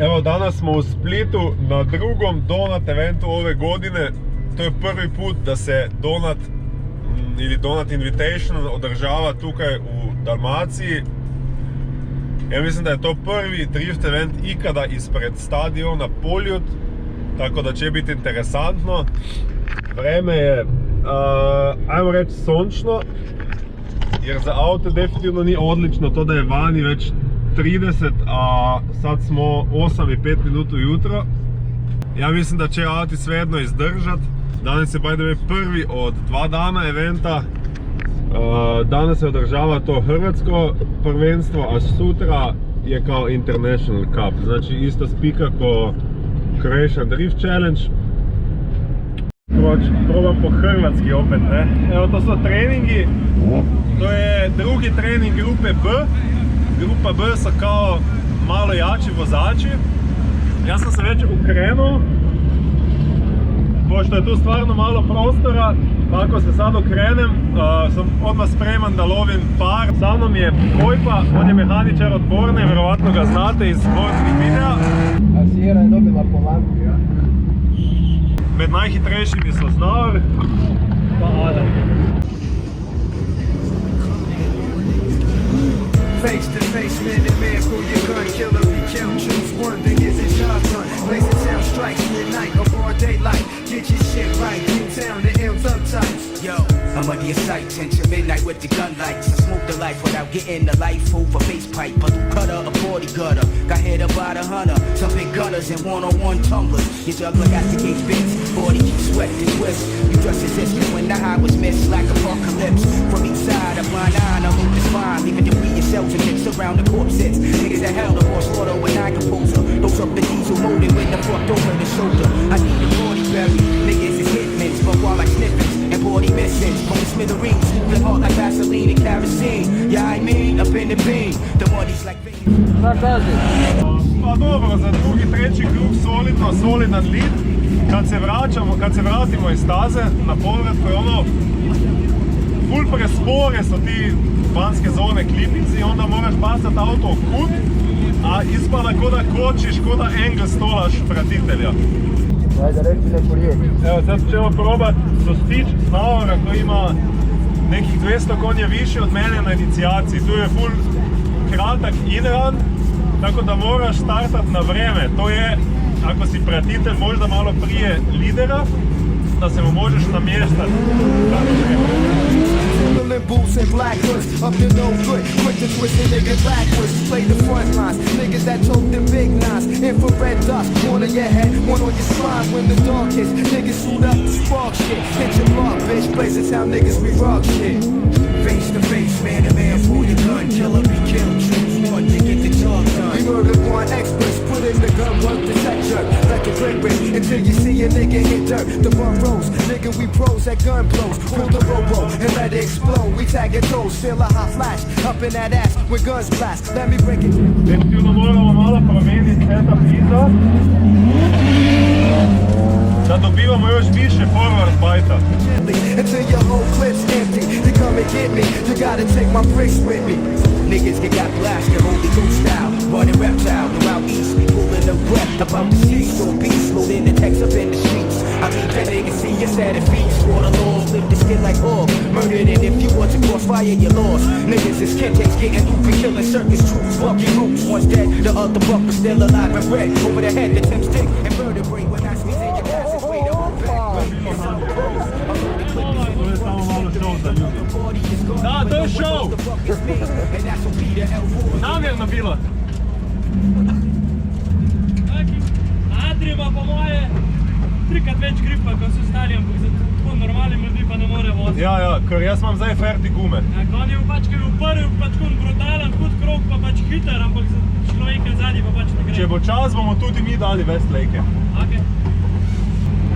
Evo, danas smo u Splitu na drugom Donut eventu ove godine. To je prvi put da se Donut ili Donut Invitation održava tukaj u Dalmaciji. Ja mislim da je to prvi drift event ikada ispred stadiona Poljud, tako da će biti interesantno. Vreme je, ajmo reći, sončno, jer za auto definitivno nije odlično to da je vani već 30, a sad smo 8 i 5 minuta ujutro. Ja mislim da će auti svejedno izdržat. Danas je by the way prvi od 2 dana eventa. Danas se održava to hrvatsko prvenstvo, a sutra je kao International Cup. Znači isto spika ko Croatian Drift Challenge. Probam po hrvatski opet, ne? Evo, to su treningi. To je drugi trening grupe B. Grupa B su kao malo jači vozači. Ja sam se već ukrenuo, pošto je tu stvarno malo prostora. Ako se sad okrenem, sam odmah spreman da lovim par. Sa mnom je Kojpa, on je mehaničar od Borne, vjerovatno ga znate iz sportskih videa. A Sierra je dobila polanku, ja? Med najhitrejšimi so Znaur, pa Adam. Face to face, man to man, pull your gun, kill or be killed. Choose one, then get the job done. Blazing sound strikes midnight or broad daylight. Get your shit right, in town, the M's uptight. Yo, I'm under your sight, tension midnight with the gun lights. I smoke the life without getting the life over face pipe. A new cutter, a 40 gutter. Got hit about 100, some big gunners and one-on-one tumblers. Your juggler got the gauge bits, 40 keep sweat and twist. You just resisted when the high was missed like apocalypse. From each side, a blind eye, I move the spine, leaving the weed yourself and mix around the corpses. Niggas that hell the horse slaughter when I composer. Those up the diesel molded with the fucked over the shoulder. I need a 40 berry. Niggas is hitmen, but while like sniffing and 40 missing. From the smithereens, smoothing hard like Vaseline and kerosene. Yeah, I mean, up in the beam. The money's like Pa dobro, za drugi, treći krug solidan lead. Kad se vratimo iz staze na povratku je ono ful prespore su ti vanjske zone klipnici i onda moraš bacati auto u kut, a ispada ko da kočiš, ko da angle stolaš pratitelja. Ajde, reći neku riječ. Evo, sad ćemo probat dostić Znaura koji ima nekih 200 konja više od mene na inicijaciji. Tu je ful kratak in-run, tako da moraš startat na vreme. To je, ako si pratitelj možda malo prije lidera, da se mu možeš namještati. Boots and black hoods, up to no good, quick to twist a nigga backwards, play the front lines, niggas that tote the big nines, infrared dust, one on your head, one on your slime, when the dog hits, niggas suit up, spark shit, hit your block, bitch, places how niggas we rock shit. Face to face, man to man, pull your gun, kill or be killed, choose one to get the job done. We murder one experts, put in the gun, work the sector, like a brick rip, until you see a nigga hit dirt, the bum rolls, nigga we pros at gun blows, pull the robo and let it explode. We tag your toes, feel a hot flash up in that ass with guns blast. Let me break it. Definitivno moramo malo promijeniti setup iza da dobivamo još više forward bajta. Until your whole clip's empty, you come and get me. You gotta take my bricks with me. Niggas get got blasted, Holy Ghost style, running reptile. Throughout east, we pulling the breath about the seas, so beast loading the text up in the streets. I mean that niggas see us at the feet, swore the law, flip the skin like orb, murdered, and if you want to crossfire, you lost. Niggas is Kentex getting loopy, killing circus troops, fucking roots. One's dead, the other buck is still alive and red. Over the head, the Tim stick and vertebrae. When I squeeze in your passageway, the whole back. Da, to je show! Namjerno bilo! Adrija po moje trikrat več gripa, kot so stari, ampak za tako normalni ljudi pa ne more voziti. Ja, ker jaz imam zdaj ferti gume. On je pač, ki je bil prvi, pač brutalen, hud krog, pa pač hiter, ampak za človeka zadnji pa pač ne gre. Če bo čas, bomo tudi mi dali Westlake. Ok.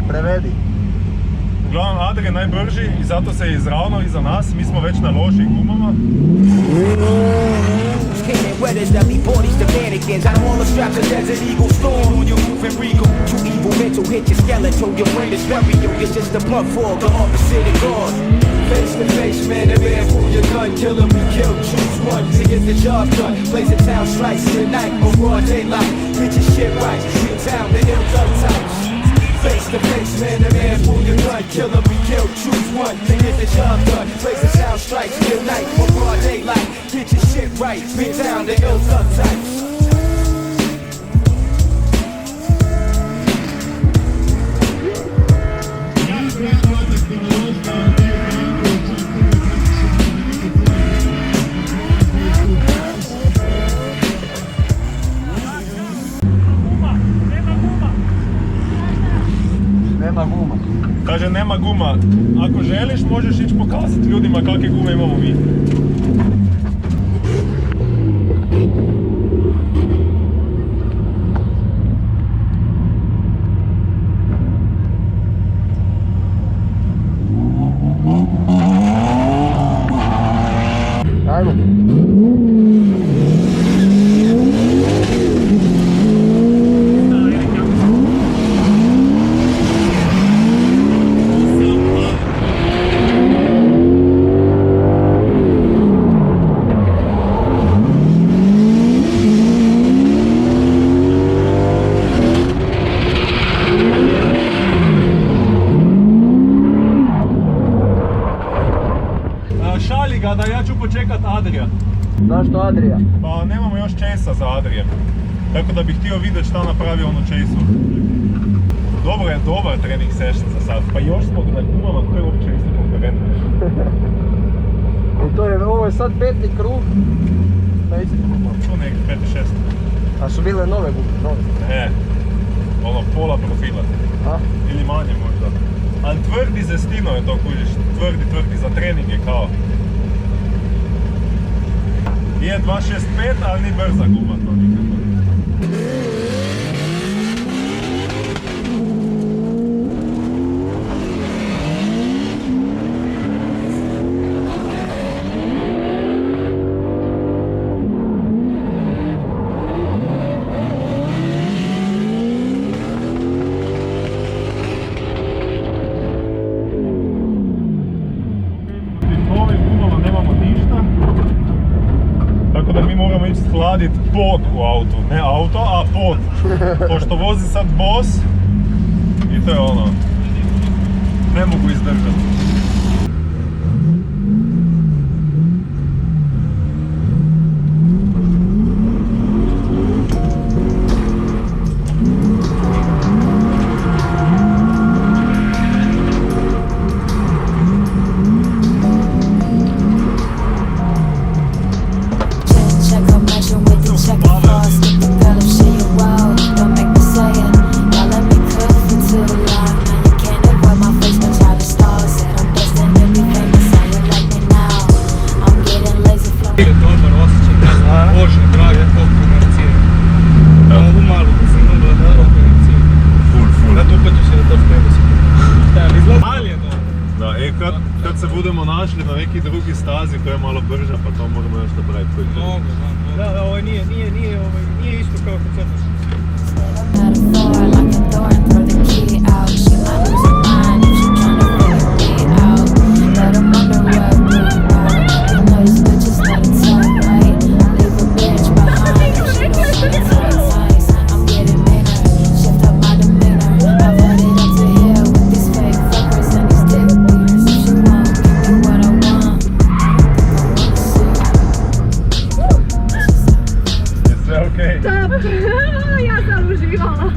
Prevedi. V glavnem, Adrija je najbrži in zato se je izravnal iza nas, mi smo več na ložjih gumama. Cannon wetters that leave bodies to mannequins. Out of all the straps, a desert eagle storm on your roof and regal. Too evil mental, hit your skeleton. Your brain is stereo, it's just a blunt fog, the opposite of God. Face to face, man to man, pull your gun, kill him, we kill, choose one to get the job done. Blaze a town, slice the night, or broad daylight. Get your shit right. town, the ill done types. Face to face, man to man, pull your gun, kill 'em, we kill, choose one to get the job done. Blazing sound strikes, midnight or broad daylight. Get your shit right, big down, the ill done types. Nema guma. Kaže nema guma. Ako želiš možeš ići pokazati ljudima kakve gume imamo mi. Ajmo. Šalji ga da ja ću počekat Adrija. Zašto Adrija? Pa nemamo još Chase-a za Adrijem. Tako da bih htio vidjeti šta napravi on u Chase-u. Dobro je, dobar trening session za sad. Pa još smo na gumama koje uopće isto konkurentne. I to je, ovo je sad 5. krug. Na isti guma. Tu neki 5. 6. A su bile nove gume, nove? Ne, ono pola profila. A? Ili manje možda. Ali tvrdi zestino je to, kužiš. Tvrdi, za trening je kao. Je 265, ali ni brza guma to nikako. Moramo ići skladit pod u autu, ne auto, a pod. Pošto vozi sad boss i to je ono, ne mogu izdržati. Kad se budemo našli na neki drugi stazi koja je malo brža, pa to možemo još napraviti koji to. Mogu, da, ovo nije isto kao kod crtaš. Ja sam uživala.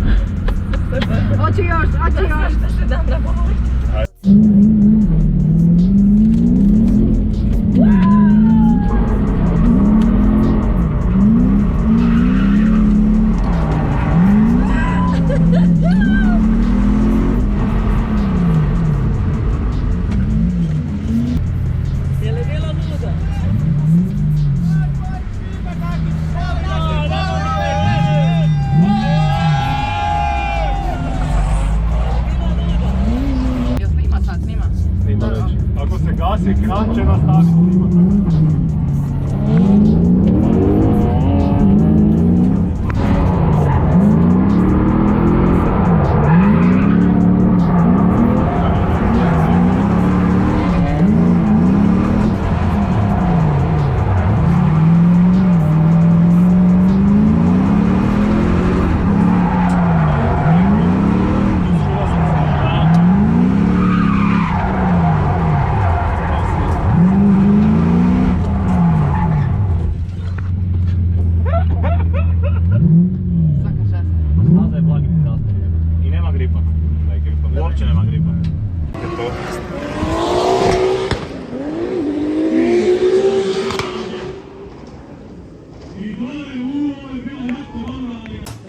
Hoće još. Da, boli. Je li bila nuda? Ako se gasi ekran će nastaviti snimati.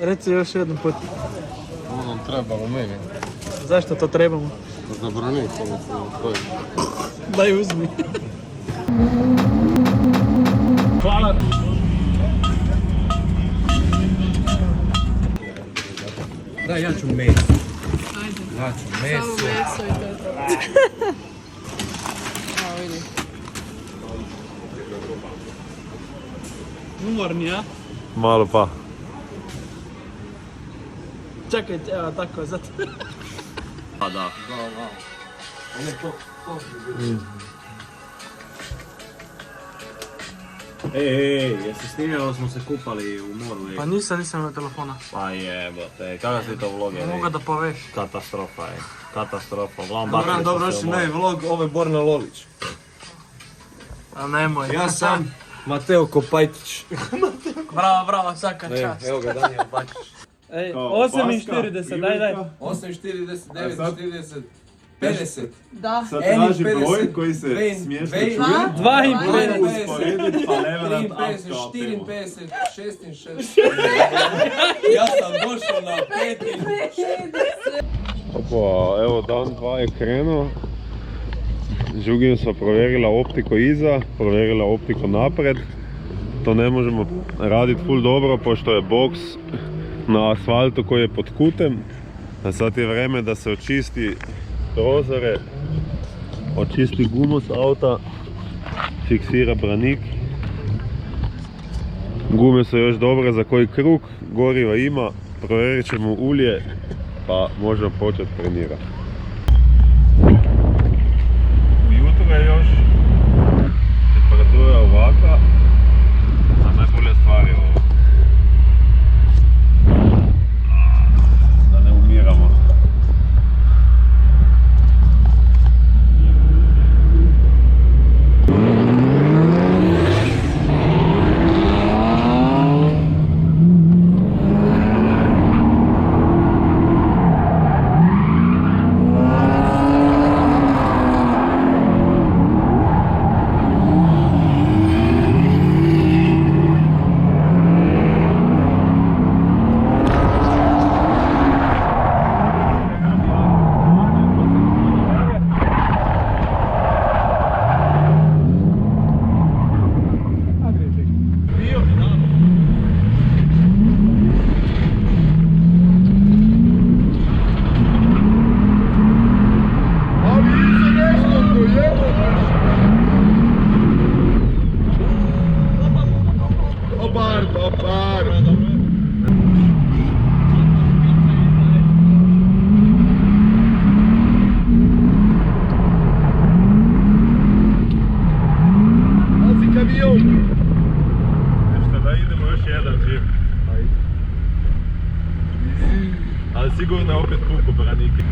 Reci još jedan put. Ovo nam trebalo meni. Zašto to trebamo? Za branik, ovo stoji. Daj uzmi. Hvala. Da, ja ću meso. Ajde. Ja ću Samo meso. meso i to je to. Evo vidi. Umorni, a? Malo pa. Čekajte, evo tako, zato. Pa da. Ej, jesi snimio da smo se kupali u moru? Pa nisam imao telefona. Pa jebote, kada si to vlogger? Ne mogu da poveš. Katastrofa je, katastrofa. Uglavnom Dobro, bacili dobro, smo se oši u more. novi vlog, ovo je Borna Lolić. A nemoj. Ja sam Mateo Kopajtić. Bravo, bravo, svaka čast. Evo ga Daniel Bačić. Ej, Kao 8,40, daj, daj. 8, 40, 9, sad? 40, 50. Da. Sad Eni traži 50, broj koji se dve- smiješno dve- čuje. Dva i Dva. pet. Usporedit pa ne veram 53, 54, 50, 6, 6. Ja sam došao na 5. Opa, evo dan 2 je krenuo. Žugim sva provjerila optiko iza, provjerila optiko napred. To ne možemo raditi full dobro pošto je boks na asfaltu koji je pod kutem. A sad je vreme da se očisti prozore, očisti gumu s auta, fiksira branik. Gume su još dobre za koji krug, goriva ima, provjerit ćemo ulje pa možemo početi trenirati. Ujutro je još temperatura ovakva, a najbolje stvari ovo. Da ne umiramo. Nešto da idemo još jedan džip. Ali sigurno je opet puko branike.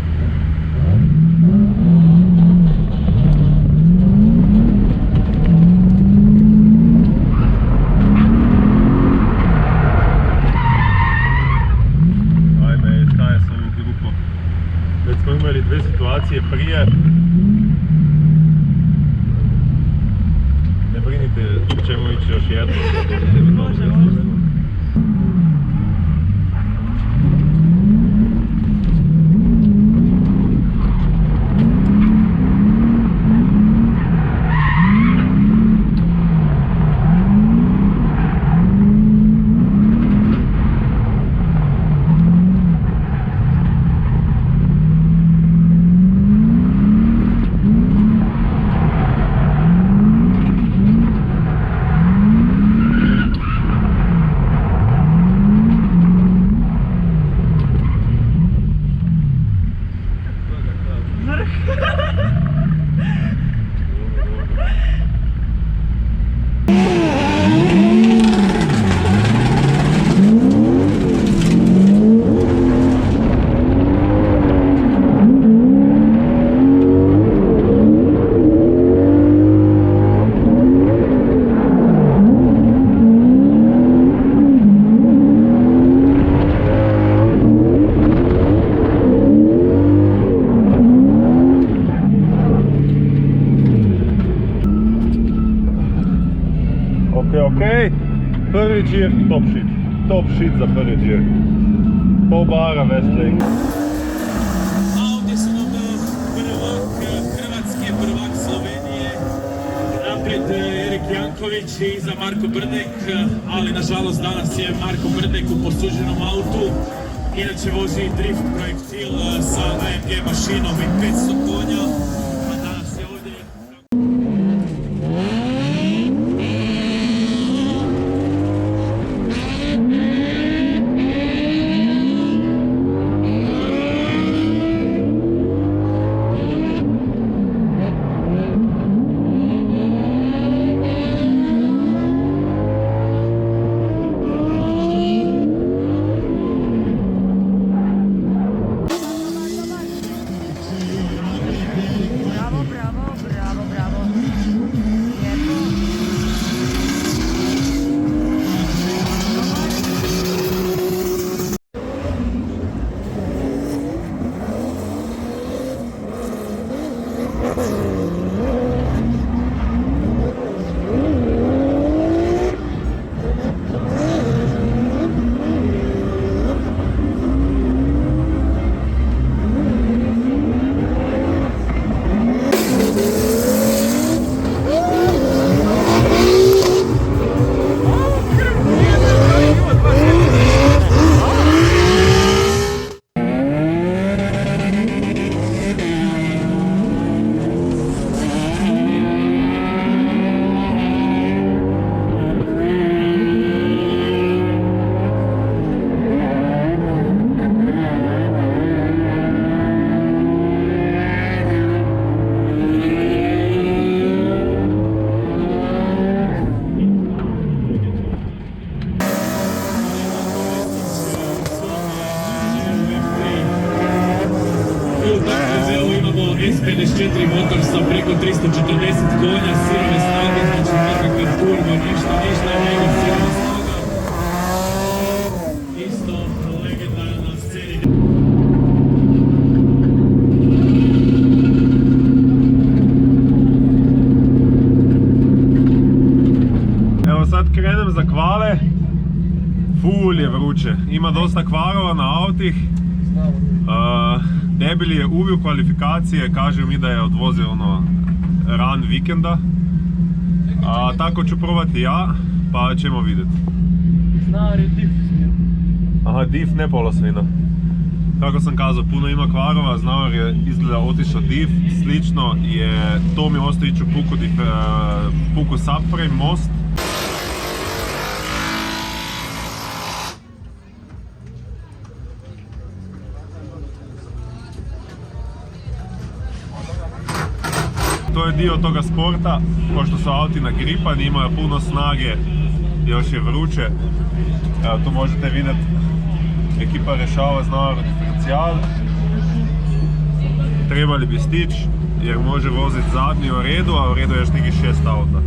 Ajme, šta je s ovom grupom? Već smo imali dve situacije prije. Ne brinite, ćemo ići još jedno. Ok, prvi džir, top shit za prvi džir. Pol bara Westlake. A ovdje su nam hrvatski prvak Slovenije, naprijed Erik Janković i iza Marko Brdek, ali nažalost danas je Marko Brdek u posuđenom autu. Inače vozi drift projektil sa AMG mašinom i 500 konja, a danas je ovdje... S54 motor sa preko 340 konja, sirove snage, znači nekakav turbo, ništa, nego sirova snaga. Isto legendarna sceni. Evo sad krenem za kvale, ful je vruće, ima dosta kvarova na autih. Debeli je ubio kvalifikacije, kaže mi da je odvozio ran vikenda. A tako ću probati ja, pa ćemo vidjeti. Znar je diff smjer. Aha, diff, ne polosvina. Kako sam kazao, puno ima kvarova, Znavar je izgleda otišao diff, slično je Tomi Ostojiću puku subframe most. To je dio toga sporta, pošto su auti nagripani, imaju puno snage, još je vruće. Evo, tu možete vidjeti, ekipa rješava Znavar diferencijal. Trebali bi stići, jer može voziti zadnji u redu, a u redu je još nekih 6 auta.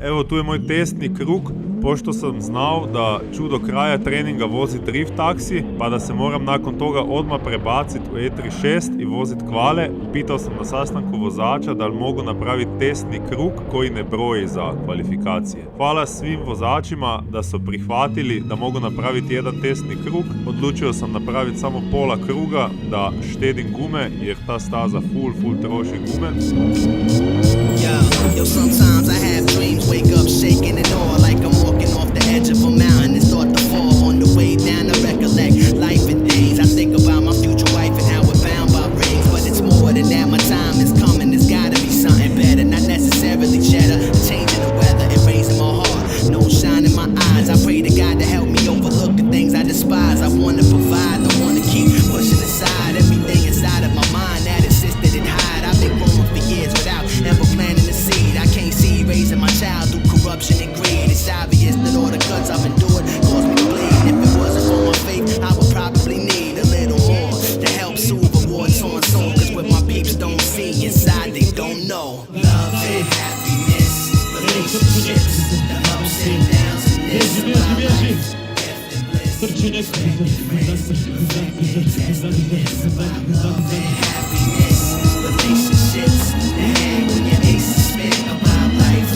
Evo, tu je moj testni krug, pošto sam znao da ću do kraja treninga voziti drift taksi, pa da se moram nakon toga odmah prebaciti u E36 i voziti kvale. Pitao sam na sastanku vozača da li mogu napraviti testni krug koji ne broji za kvalifikacije. Hvala svim vozačima da su prihvatili da mogu napraviti jedan testni krug. Odlučio sam napraviti samo pola kruga da štedim gume, jer ta staza full troši gume. Yo, sometimes I have dreams, wake up shaking and all, like I'm walking off the edge of a mountain and start to fall. On the way down I recollect life and things. I think about my future wife and how we're bound by rings. But it's more than that, my time is coming, there's gotta be something better. Not necessarily cheddar, changing the weather and raising my heart. No shine in my eyes, I pray to God to help me overlook the things I despise. I wanna provide, I wanna keep pushing aside everything inside of my mind that insisted and hide. I've been growing for years without ever planting a seed. I can't see raising my child through corruption and greed. It's obvious that all the cuts I've endured cause me to bleed. If it wasn't for my faith, I would probably need a little more to help soothe a war-torn soul. Cause what my peeps don't see inside, they don't know. Love and happiness, relationships, the ups and downs in this life. Happiness, relationships, the hang when your ace is spent about life.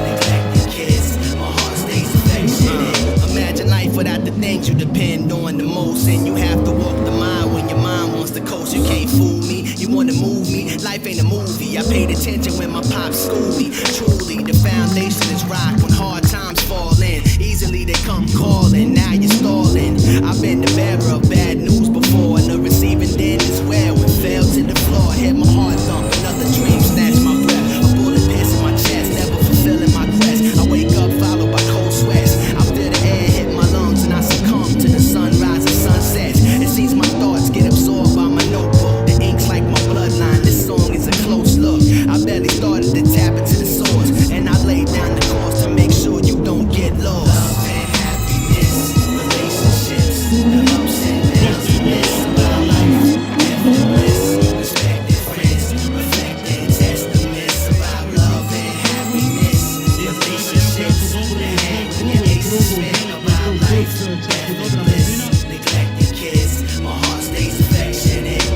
Neglected kids, my heart stays affectionate. Imagine life without the things you depend depend on the most, and you have to walk the mile when your mind wants to coast. You can't fool me, you wanna move me. Life ain't a movie. I paid attention when my pops schooled me. Truly, the foundation is rock when hard times fall in. Easily they come calling, now you're stalling. I've been the bearer of bad news before, and the receiving end as well. When fell to the floor, hit my heart thump. Another dream snatched my breath. A bullet piercing my chest, never fulfilling my quest. I wake up followed by cold sweats. I feel the air hit my lungs and I succumb to the sunrise and sunsets. It seems my thoughts get absorbed by my notebook. The ink's like my bloodline. This song is a close look. I barely started to tap into the source, and I laid down the course to make sure you don't get lost. Love and happiness, relationships, the ups and downs, the bliss about life, death and bliss, respected friends, reflecting testaments about love and happiness, relationships, the hang when your aces spin about life, death and bliss, neglected kids, my heart stays affectionate.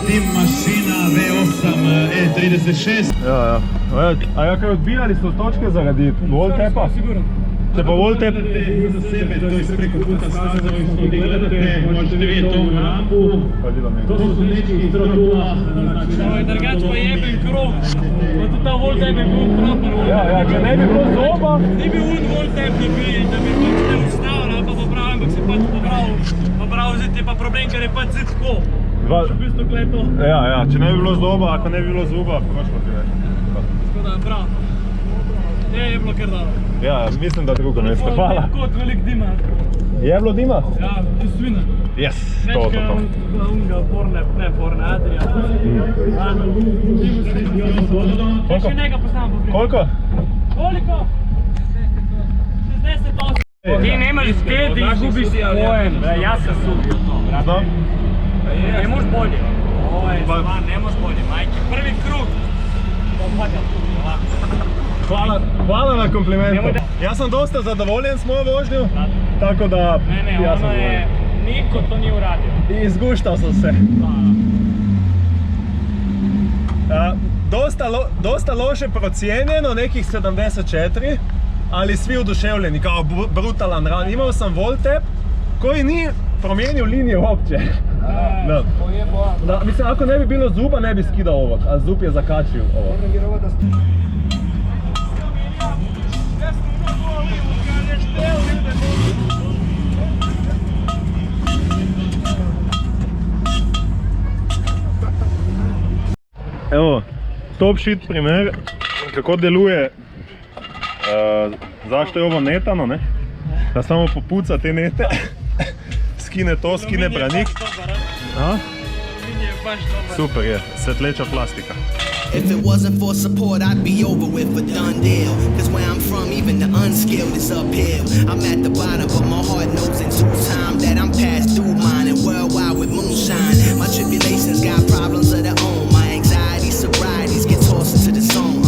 Tim mašina V8 E36. Ja. A ja kaj odbijali so točke zaradi voltepa? Če pa voltep... Za sebe, to je preko puta stazov in što gledate, možete vidjeti ovu rampu. To su dečki iz Trotula. Drugač pa jeben krog. Zato ta voltep je bil proper. Ja, če ne bi bilo zoba... Ni bil un voltep, da bi pač te ustavili ali pa pobral, ampak si pač pobral zid, je pa problem, ker je pač zid tako. V bistvu kleto. Ja, če ne bi bilo zoba, ako ne bi bilo zuba, prošlo ti več. Tako da, prav. Je bilo kar dobro. Ja, mislim, da drugo mesto. Hvala. Kot velik dima. Je bilo dima? Ja, ti svina. Yes, Več to. ka unga porne, Adria. Še nekaj poznam pa prije. Koliko? Koliko? 68. Ti nemaš sked i izgubiš pojem. Ja sam subio to. Znam? Ne moš bolje. Ovo je stvar, ne moš bolje, majke. Prvi krug. Hvala na komplimentu. Ja sam dosta zadovoljen s mojom vožnju, tako da... Ne, ono je... Niko to nije uradio. I izguštao sam se. Dosta loše procijenjeno, nekih 74, ali svi oduševljeni, kao brutalan run. Imao sam voltep koji nije promijenio linije uopće. Da, mislim, ako ne bi bilo zuba, ne bi skidao ovog, a zub je zakačio ovo. Evo, top shit primer kako deluje, zašto je ovo netano, ne? Da samo popuca te nete, skine to, skine branik. Super je, svetleča plastika. If it wasn't for support, I'd be over with a done deal. Cause where I'm from, even the unskilled is uphill. I'm at the bottom, but my heart knows in due time that I'm past due mine and worldwide with moonshine. My tribulations got problems of their own. My anxiety, sobrieties get tossed into the zone.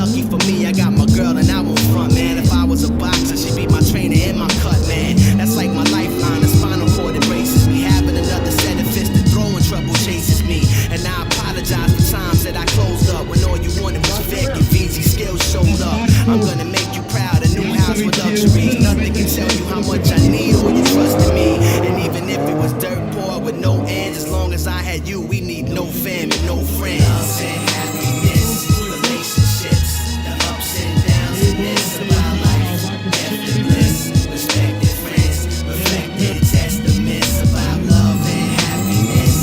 Lucky for me, I got my girl and I won't front, man. If I was a boxer, she'd be my trainer and my cut, man. That's like my lifeline, the spinal cord embraces me. Having another set of fists to throw when trouble chases me. And I apologize for times that I closed up when all you wanted was Vic and VG skills showed up. I'm gonna make you proud, a new house with luxuries. Nothing can tell you how much I need or you trust in me. And even if it was dirt poor with no ends, as long as I had you, we need no fam and no friends. Love and happiness, relationships, the ups and downs in this about life, death and bliss, respected friends, reflected testaments about love and happiness,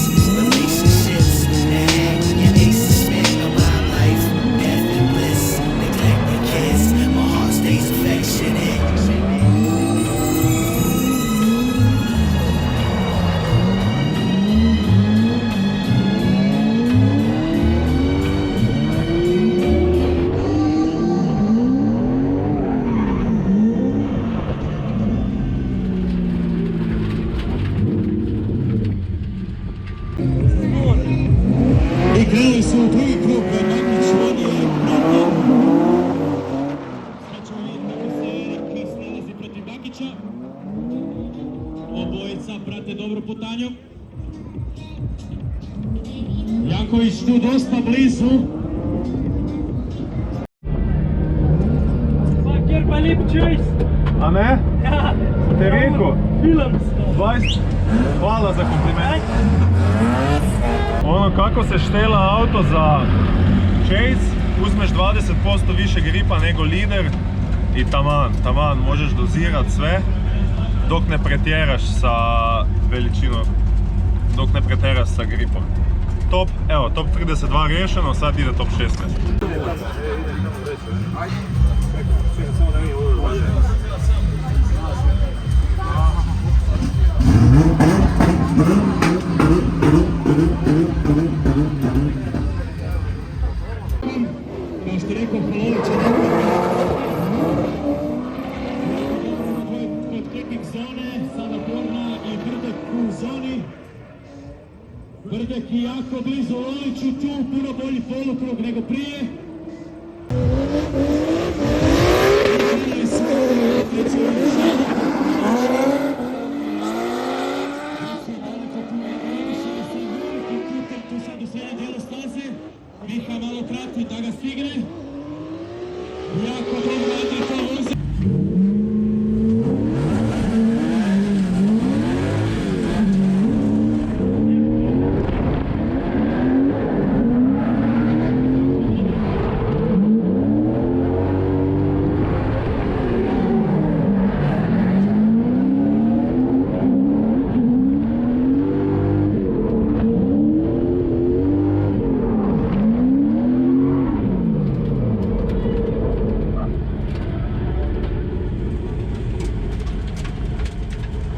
relationships, the hang when your aces spin about life, death and bliss, neglected kids, my heart stays affectionate. I krenuli su u drugi krug, Mandić vodi protiv. Sad ćemo vidjeti kako se Kris nalazi protiv Bakića. Obojica prate dobro putanju. Janković tu dosta blizu. Fuck, jer pa lip choice. A ne? Ja. Te rekao, Film smo. 20, hvala za kompliment. Ono kako se štela auto za chase, uzmeš 20% više gripa nego lider i taman, možeš dozirat sve dok ne pretjeraš sa veličinom, dok ne pretjeraš sa gripom. Top 32 riješeno, sad ide top 16. Kao što rekao, polovića kod kliknik zone, sada Borna i Brdek u zoni. Brdek i jako blizu Loliću, tu puno bolji polukrug nego prije. Tu sad u srednjem dijelu staze, Miha malo krati da ga stigne. Jako dobro Andrej to vozi.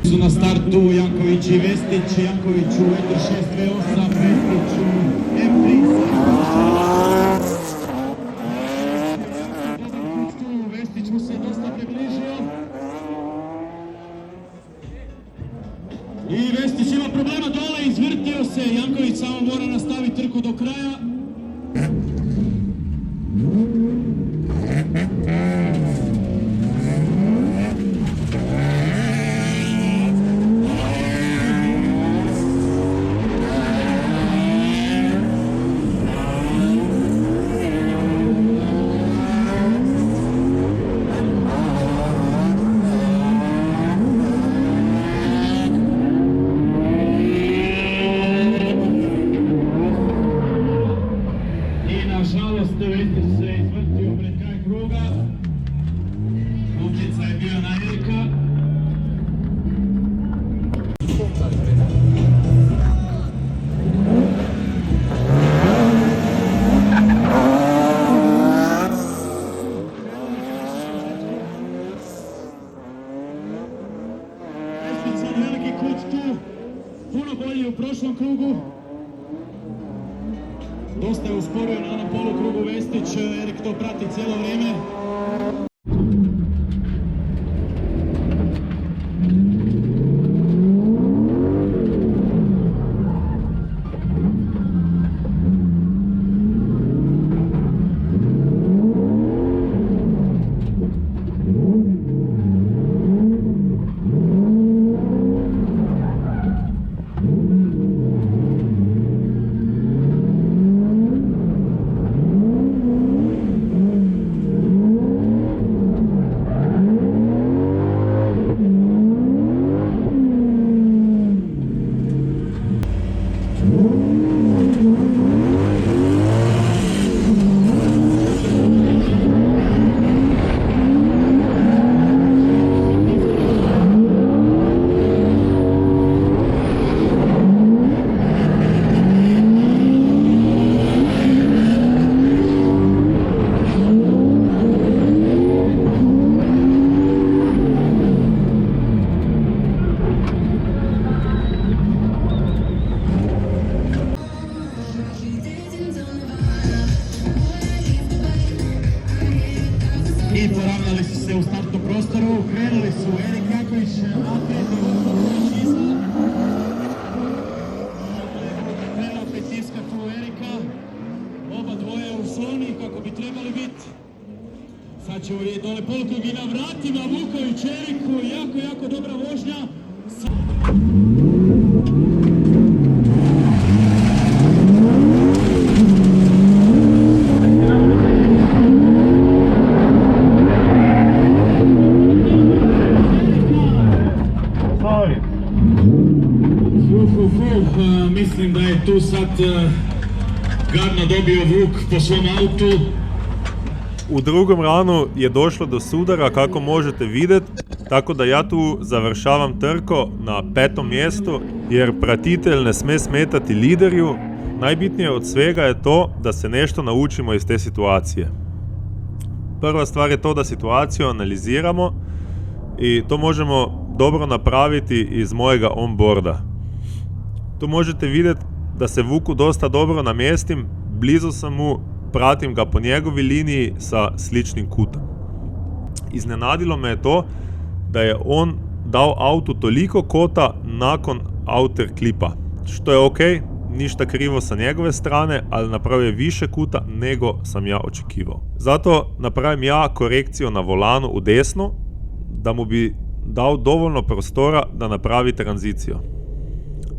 Su na startu Janković i Vestić, Janković u R628, Vestić u M3. Vestić mu se dosta približio. I Vestić ima problema dole, izvrtio se, Janković samo mora nastaviti trku do kraja. Nažalost, Vestić se izvrtio pred kraj kruga. Utjecaj je bio na Erika. Vestić sad veliki kut tu, puno bolji u prošlom krugu. Dosta je usporio na onom polukrugu Vestić, Erik to prati cijelo vrijeme. I poravnali su se u startnom prostoru, krenuli su Erik Janković, A5 i Janković iza. Krenula petiska tu Erika, oba dvoje u zoni kako bi trebali biti. Sad ćemo vidjeti dole polukrug i na vratima Vuković Eriku, jako dobra vožnja. Erika Mislim da je tu sad gadno dobio Vuk po svom autu. U drugom ranu je došlo do sudara, kako možete vidjeti, tako da ja tu završavam trko na 5. mjestu, jer pratitelj ne sme smetati liderju. Najbitnije od svega je to da se nešto naučimo iz te situacije. Prva stvar je to da situaciju analiziramo i to možemo dobro napraviti iz mojega onboarda. Tu možete vidjeti da se Vuku dosta dobro namjestim, blizu sam mu, pratim ga po njegovi liniji sa sličnim kutom. Iznenadilo me je to da je on dao autu toliko kota nakon outer klipa, što je ok, ništa krivo sa njegove strane, ali napravio je više kuta nego sam ja očekivao. Zato napravim ja korekciju na volanu u desno, da mu bi dao dovoljno prostora da napravi tranziciju.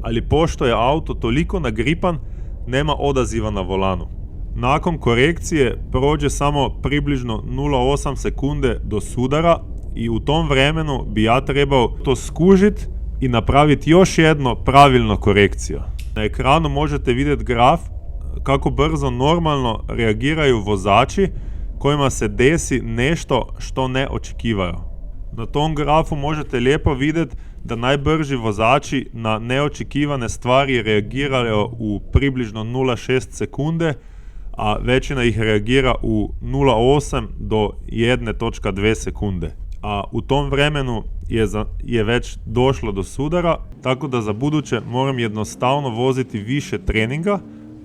Ali pošto je auto toliko nagripan, nema odaziva na volanu. Nakon korekcije prođe samo približno 0,8 sekunde do sudara i u tom vremenu bi ja trebao to skužiti i napraviti još jedno pravilno korekciju. Na ekranu možete vidjeti graf kako brzo normalno reagiraju vozači kojima se desi nešto što ne očekivaju. Na tom grafu možete lijepo vidjeti da najbrži vozači na neočekivane stvari reagiraju u približno 0,6 sekunde, a većina ih reagira u 0,8 do 1,2 sekunde. A u tom vremenu je već došlo do sudara, tako da za buduće moram jednostavno voziti više treninga,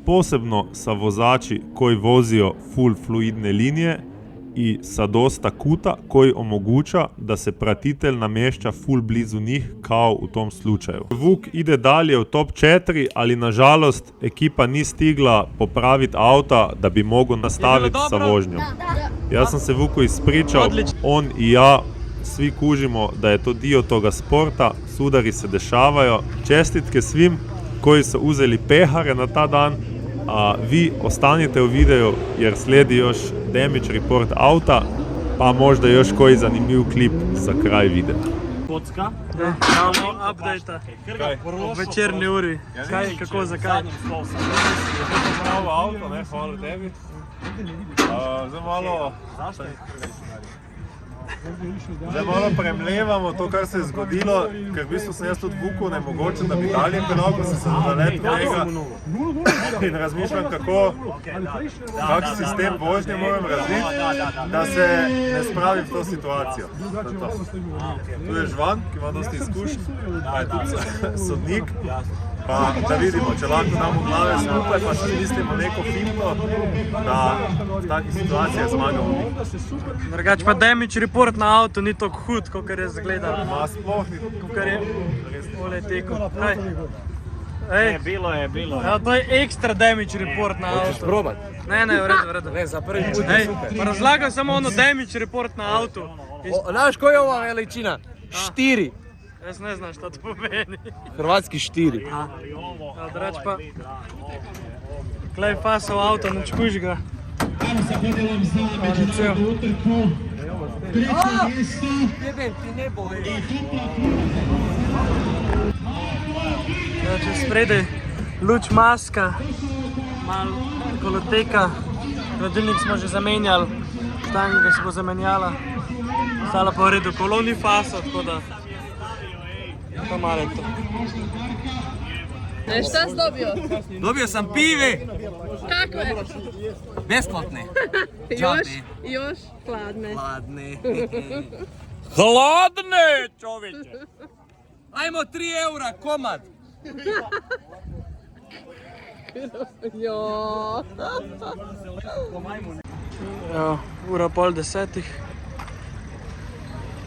posebno sa vozači koji vozio full fluidne linije i sa dosta kuta koji omoguća da se pratitelj namješća full blizu njih kao u tom slučaju. Vuk ide dalje u top 4, ali nažalost ekipa nije stigla popraviti auta da bi mogao nastaviti sa vožnjom. Ja sam se Vuku ispričao, on i ja svi kužimo da je to dio toga sporta, sudari se dešavaju. Čestitke svim koji su uzeli pehare na ta dan, a vi ostanite u videu jer slijedi još damage report auta, pa možda još koji zanimljiv klip za kraj videa. Kocka. Imamo update-a. O večerni uri. Kaj, kako, zakaj? Pravo auto, ne, hvala tebi. Zdaj malo premljevamo to, kar se je zgodilo, ker v bistvu sem jaz tudi Vuku nemogočen, da bi dalje penal, ko sem se naletel tega in razmišljam, kak sistem vožnje moram razviti, da se ne spravim v to situacijo. Tu je Žvan, ki ima dosti izkušenj, pa je tudi sodnik, pa da vidimo, če lahko damo glave skupaj, pa še mislimo neko finto, da v takih situacijah zmagamo. Drugač pa damage report na avto ni tako hud, kot je zgledal. Ma sploh ni. Kot je ole teko. Bilo je. Ja, to je ekstra damage report na avto. Hoćeš probat? Ne, v redu. Ne, za prvi put je super. Pa razlagam samo ono damage report na avto. Znaš koja je ova veličina? 4. Jaz ne znam šta to pomeni. Hrvatski 4. Ja, drugač pa... Klej fasov avto, ne čkuš ga. On je cel. Jebem ti nebo, Ja, če spredaj luč maska, malo koloteka, hladilnik smo že zamenjali, štanga se bo zamenjala, ostala pa v redu, kolo ni faso, tako da to malo je to. Šta si dobio? Dobio sam pive, Kakve? besplatne. Još hladne. Hladne. Hladne, čovječe! Ajmo 3 eura komad. Jo. Evo, ura pol 10.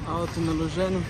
Avto naloženim.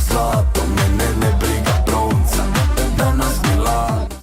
Zlato